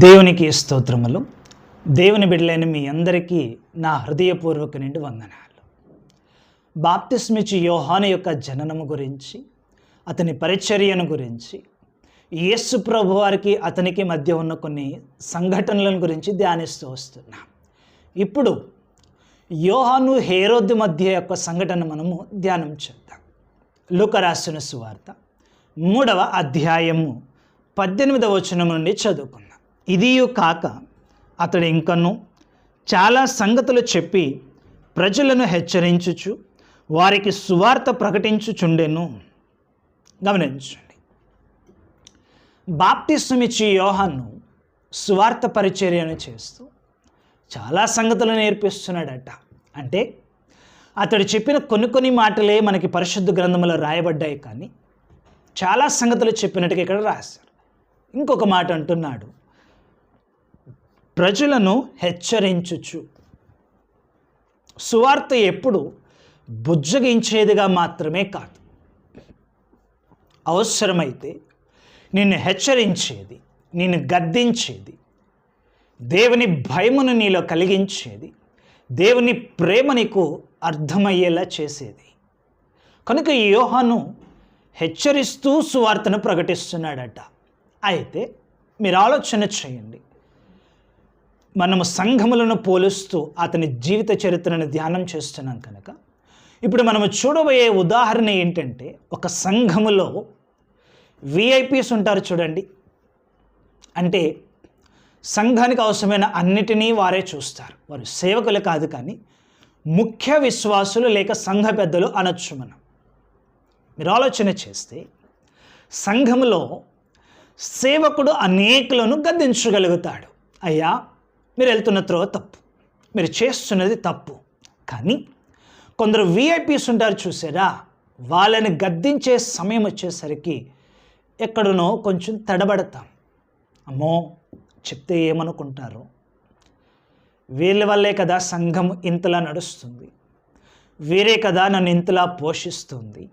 దేవునికి స్తోత్రములు. దేవుని బిడ్డలైన మీ అందరికీ నా హృదయపూర్వక నిండి వందనాలు. బాప్తిస్మిచ్చి యోహాను యొక్క జననము గురించి, అతని పరిచర్యను గురించి, యేసు ప్రభు వారికి అతనికి మధ్య ఉన్న కొన్ని సంఘటనలను గురించి ధ్యానిస్తూ వస్తున్నాం. ఇప్పుడు యోహాను హేరోదు మధ్య యొక్క సంఘటన మనము ధ్యానం చేద్దాం. లూకా రాసిన సువార్త 3వ అధ్యాయము 18వ వచనం నుండి చదువుకుందాం. ఇదియు కాక అతడు ఇంకను చాలా సంగతులు చెప్పి ప్రజలను హెచ్చరించుచు వారికి సువార్త ప్రకటించుచుండెను. గమనించండి, బాప్తిస్మమిచ్చి యోహాను సువార్త పరిచర్యను చేస్తూ చాలా సంగతులు నేర్పిస్తున్నాడట. అంటే అతడు చెప్పిన కొన్ని మాటలే మనకి పరిశుద్ధ గ్రంథంలో రాయబడ్డాయి, కానీ చాలా సంగతులు చెప్పినట్టుగా ఇక్కడ రాశారు. ఇంకొక మాట అంటున్నాడు, ప్రజలను హెచ్చరించుచు. సువార్త ఎప్పుడు బుజ్జగించేదిగా మాత్రమే కాదు, అవసరమైతే నిన్ను హెచ్చరించేది, నిన్ను గద్దించేది, దేవుని భయమును నీలో కలిగించేది, దేవుని ప్రేమ నీకు అర్థమయ్యేలా చేసేది. కనుక యోహాను హెచ్చరిస్తూ సువార్తను ప్రకటిస్తున్నాడట. అయితే మీరు ఆలోచన చేయండి, మనము సంఘములను పోలుస్తూ అతని జీవిత చరిత్రను ధ్యానం చేస్తున్నాం కనుక ఇప్పుడు మనము చూడబోయే ఉదాహరణ ఏంటంటే, ఒక సంఘములో విఐపీస్ ఉంటారు చూడండి. అంటే సంఘానికి అవసరమైన అన్నిటినీ వారే చూస్తారు. వారు సేవకులు కాదు, కానీ ముఖ్య విశ్వాసులు లేక సంఘ పెద్దలు అనొచ్చు మనం. మీరు ఆలోచన చేస్తే సంఘములో సేవకుడు అనేకులను గద్దించగలుగుతాడు. అయ్యా, మీరు వెళ్తున్న త్రోవ తప్పు, మీరు చేస్తున్నది తప్పు. కానీ కొందరు విఐపీస్ ఉంటారు చూసారా, వాళ్ళని గద్దించే సమయం వచ్చేసరికి ఎక్కడనో కొంచెం తడబడతాం. అమ్మో, చెప్తే ఏమనుకుంటారో, వీళ్ళ వల్లే కదా సంఘం ఇంతలా నడుస్తుంది, వీరే కదా నన్ను ఇంతలా పోషిస్తుంది.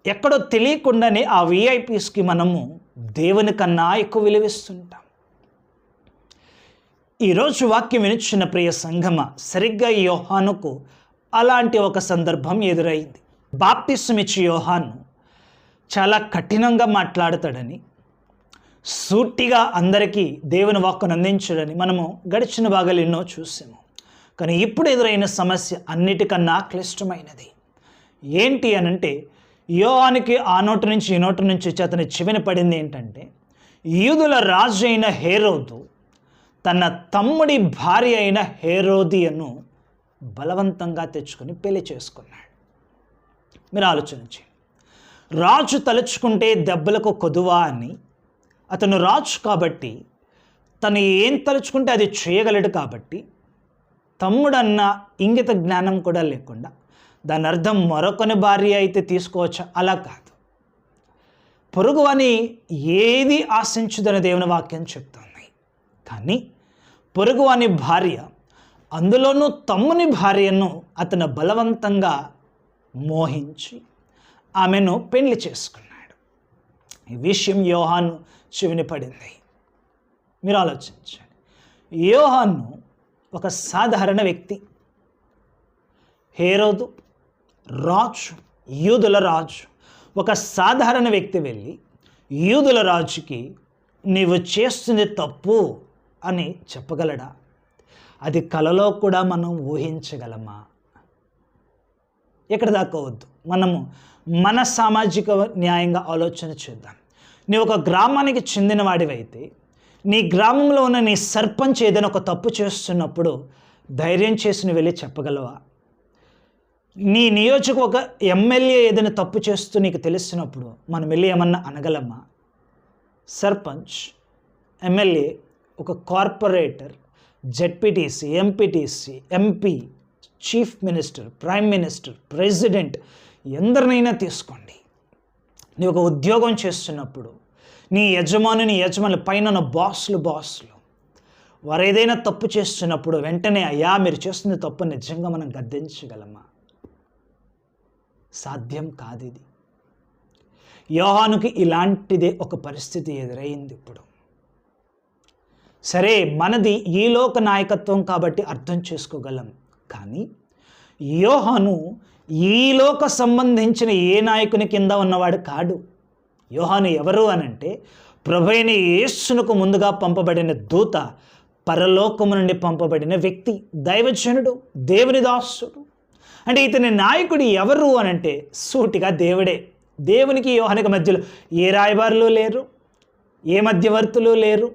ఎక్కడో తెలియకుండానే ఆ విఐపీస్కి మనము దేవుని కన్నా ఎక్కువ విలువిస్తుంటాం. ఈరోజు వాక్యం వినిచిన ప్రియ సంఘమ, సరిగ్గా యోహానుకు అలాంటి ఒక సందర్భం ఎదురైంది. బాప్తిస్మమిచ్చి యోహాను చాలా కఠినంగా మాట్లాడతాడని, సూటిగా అందరికీ దేవుని వాక్కును అందించడని మనము గడిచిన భాగాలు ఎన్నో చూసాము. కానీ ఇప్పుడు ఎదురైన సమస్య అన్నిటికన్నా క్లిష్టమైనది. ఏంటి అనంటే, యోహానుకి ఆ నోటి నుంచి ఈ నోటి నుంచి అతని చెవిన పడింది ఏంటంటే, యూదుల రాజు అయిన హేరోదు తన తమ్ముడి భార్య అయిన హేరోదియను బలవంతంగా తెచ్చుకొని పెళ్లి చేసుకున్నాడు. మీరు ఆలోచించి, రాజు తలుచుకుంటే దెబ్బలకు కొదువా అని, అతను రాజు కాబట్టి తను ఏం తలుచుకుంటే అది చేయగలడు కాబట్టి, తమ్ముడన్న ఇంగిత జ్ఞానం కూడా లేకుండా దాని అర్థం మరొకని భార్య అయితే తీసుకోవచ్చు, అలా కాదు. పొరుగు అని ఏది ఆశించుదని దేవుని వాక్యం చెప్తుంది. కానీ పొరుగు అని భార్య, అందులోనూ తమ్ముని భార్యను అతను బలవంతంగా మోహించి ఆమెను పెళ్లి చేసుకున్నాడు. ఈ విషయం యోహాను చెవిని పడింది. మీరు ఆలోచించండి, యోహాను ఒక సాధారణ వ్యక్తి. హేరోదు రాజు, యూదుల రాజు. ఒక సాధారణ వ్యక్తి వెళ్ళి యూదుల రాజుకి నీవు చేస్తుంది తప్పు అని చెప్పగలడా? అది కలలో కూడా మనం ఊహించగలమా? ఎక్కడ దాకా వద్దు, మనము మన సామాజిక న్యాయంగా ఆలోచన చేద్దాం. నీవు ఒక గ్రామానికి చెందిన వాడివైతే, నీ గ్రామంలో ఉన్న నీ సర్పంచ్ ఏదైనా ఒక తప్పు చేస్తున్నప్పుడు ధైర్యం చేసి వెళ్ళి చెప్పగలవా? నీ నియోజక ఎమ్మెల్యే ఏదైనా తప్పు చేస్తూ నీకు తెలిసినప్పుడు మనం వెళ్ళి ఏమన్నా అనగలమా? సర్పంచ్, ఎమ్మెల్యే, ఒక corporator, ZPTC, MPTC, MP, chief minister, prime minister, president, ఎందరినైనా తీసుకోండి. నీ ఒక ఉద్యోగం చేస్తున్నప్పుడు నీ యజమానుల పైన ఉన్న బాసులు వారు ఏదైనా తప్పు చేస్తున్నప్పుడు వెంటనే అయ్యా మీరు చేస్తున్న తప్పు నిజంగా మనం గద్దించగలమా? సాధ్యం కాదు. ఇది యోహానుకి ఇలాంటిదే ఒక పరిస్థితి ఎదురైంది. ఇప్పుడు సరే, మనది ఈ లోక నాయకత్వం కాబట్టి అర్థం చేసుకోగలం. కానీ యోహాను ఈ లోక సంబంధించిన ఏ నాయకుని కింద ఉన్నవాడు కాడు. యోహాను ఎవరు అనంటే ప్రభువైన యేసునకు ముందుగా పంపబడిన దూత, పరలోకము నుండి పంపబడిన వ్యక్తి, దైవజనుడు, దేవుని దాసుడు. అంటే ఇతని నాయకుడు ఎవరు అనంటే సూటిగా దేవుడే. దేవునికి యోహానుకి మధ్యలో ఏ రాయబారులు లేరు, ఏ మధ్యవర్తులు లేరు.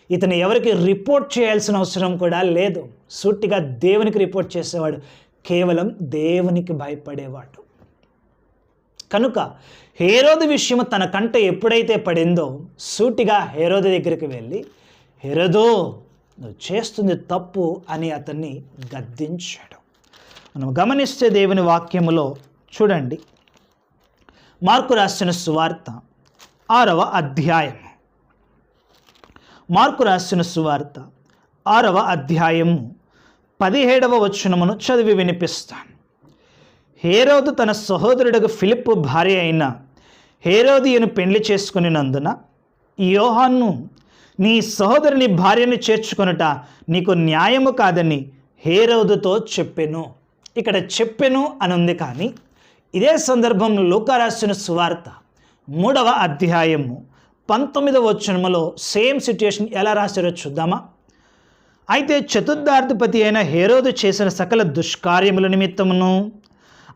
ఇతను ఎవరికి రిపోర్ట్ చేయాల్సిన అవసరం కూడా లేదు. సూటిగా దేవునికి రిపోర్ట్ చేసేవాడు, కేవలం దేవునికి భయపడేవాడు. కనుక హేరోదు విషయం తన కంట ఎప్పుడైతే పడిందో సూటిగా హేరోదు దగ్గరికి వెళ్ళి, హేరోదు, నువ్వు చేస్తుంది తప్పు అని అతన్ని గద్దించాడు. మనం గమనిస్తే దేవుని వాక్యములో చూడండి, మార్కు రాసిన సువార్త 6వ అధ్యాయం. మార్కు రాసిన సువార్త 6వ అధ్యాయము 17వ వచనమును చదివి వినిపిస్తాను. హేరోదు తన సహోదరుడు ఫిలిప్పు భార్య అయిన హేరోదియను పెళ్లి చేసుకునినందున యోహాను, నీ సహోదరుని భార్యను చేర్చుకొనుట నీకు న్యాయము కాదని హేరోదుతో చెప్పెను. ఇక్కడ చెప్పెను అని ఉంది, కానీ ఇదే సందర్భంలో లూకా రాసిన సువార్త 3వ అధ్యాయము 19వ వచనములో సేమ్ సిట్యుయేషన్ ఎలా రాశారో చూద్దామా? అయితే చతుర్థాధిపతి అయిన హేరోదు చేసిన సకల దుష్కార్యముల నిమిత్తమును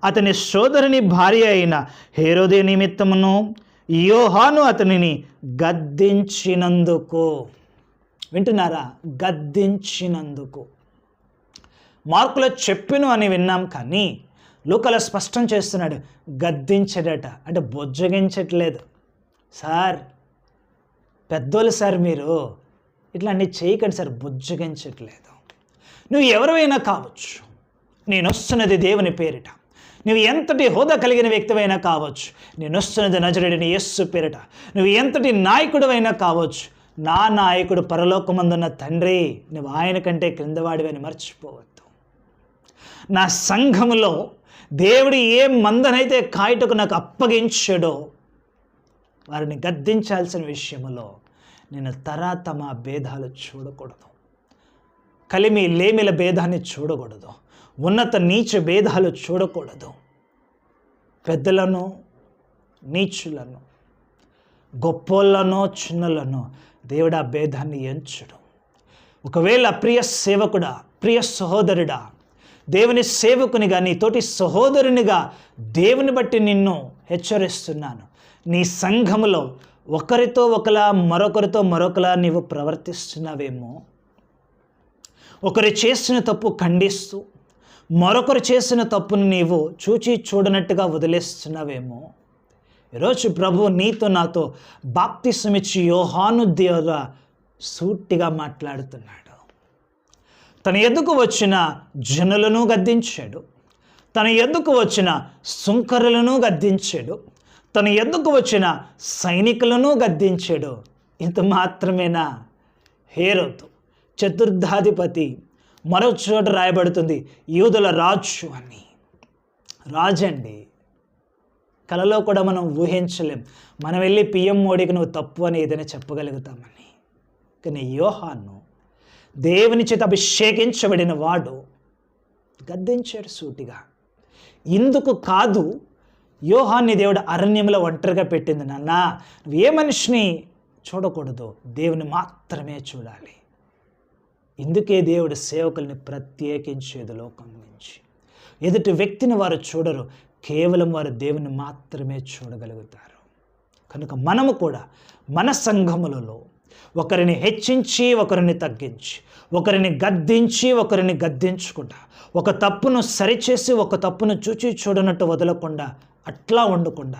అతని సోదరుని భార్య అయిన హేరోదే నిమిత్తమును యోహాను అతనిని గద్దించినందుకు. వింటున్నారా? గద్దించినందుకు. మార్కులో చెప్పెను అని విన్నాం, కానీ లూకాలో స్పష్టం చేస్తున్నాడు, గద్దించడట. అంటే బొజ్జగించట్లేదు. సార్, పెద్దోళ్ళు సార్, మీరు ఇట్లా అన్నీ చేయకండి సార్, బుజ్జగించట్లేదు. నువ్వు ఎవరైనా కావచ్చు, నేను వస్తున్నది దేవుని పేరిట. నువ్వు ఎంతటి హోదా కలిగిన వ్యక్తివైనా కావచ్చు, నేను వస్తున్నది నజరేయుడైన యేసు పేరిట. నువ్వు ఎంతటి నాయకుడివైనా కావచ్చు, నా నాయకుడు పరలోకమందున్న తండ్రి, నువ్వు ఆయన కంటే క్రిందవాడివని మర్చిపోవద్దు. నా సంఘములో దేవుడు ఏ మందనైతే కాయటకు నాకు అప్పగించాడో వారిని గద్దించాల్సిన విషయంలో నేను తరాతమ భేదాలు చూడకూడదు, కలిమి లేమిల భేదాన్ని చూడకూడదు, ఉన్నత నీచ భేదాలు చూడకూడదు. పెద్దలను నీచులను, గొప్పోళ్ళనో చిన్నలను దేవుడు ఆ భేదాన్ని ఎంచుడు. ఒకవేళ ప్రియ సేవకుడా, ప్రియ సహోదరుడా, దేవుని సేవకునిగా, నీ తోటి సహోదరునిగా దేవుని బట్టి నిన్ను హెచ్చరిస్తున్నాను. నీ సంఘములో ఒకరితో ఒకలా, మరొకరితో మరొకలా నీవు ప్రవర్తిస్తున్నావేమో, ఒకరు చేసిన తప్పు ఖండిస్తూ మరొకరు చేసిన తప్పును నీవు చూచి చూడనట్టుగా వదిలేస్తున్నావేమో, ఈరోజు ప్రభు నీతో నాతో బాప్తిసమిచ్చి యోహాను ద్వారా సూటిగా మాట్లాడుతున్నాడు. తన ఎద్దుకు వచ్చిన జనులను గద్దించాడు, తన ఎద్దుకు వచ్చిన సుంకరులను గద్దించాడు, తన ఎద్దుకు వచ్చిన సైనికులను గద్దించాడు. ఇంత మాత్రమేనా? హేరోదు చతుర్థాధిపతి, మరో చోట రాయబడుతుంది యూదుల రాజు అని. రాజండి, కలలో కూడా మనం ఊహించలేం. మనం వెళ్ళి పిఎం మోడీకి నువ్వు తప్పు అని ఏదైనా చెప్పగలుగుతామని. కానీ యోహాను దేవుని చేత అభిషేకించబడిన వాడు గద్దించాడు సూటిగా. ఇందుకు కాదు యోహాన్ని దేవుడు అరణ్యంలో ఒంటరిగా పెట్టింది. నాన్న, నువ్వు ఏ మనిషిని చూడకూడదు, దేవుని మాత్రమే చూడాలి. ఇందుకే దేవుడు సేవకుల్ని ప్రత్యేకించేది లోకం నుంచి. ఎదుటి వ్యక్తిని వారు చూడరు, కేవలం వారు దేవుని మాత్రమే చూడగలుగుతారు. కనుక మనము కూడా మన సంఘములలో ఒకరిని హెచ్చించి ఒకరిని తగ్గించి, ఒకరిని గద్దించి ఒకరిని గద్దించుకుంటా, ఒక తప్పును సరిచేసి ఒక తప్పును చూచి చూడనట్టు వదలకుండా, అట్లా ఉండకుండా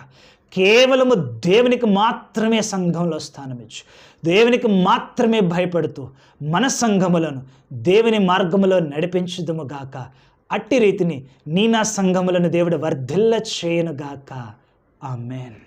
కేవలము దేవునికి మాత్రమే సంఘంలో స్థానమిచ్చు, దేవునికి మాత్రమే భయపడుతూ మన సంఘములను దేవుని మార్గములో నడిపించుదుముగాక. అట్టి రీతిని నీ నా సంఘములను దేవుడు వర్ధిల్ల చేయనుగాక. ఆమేన్.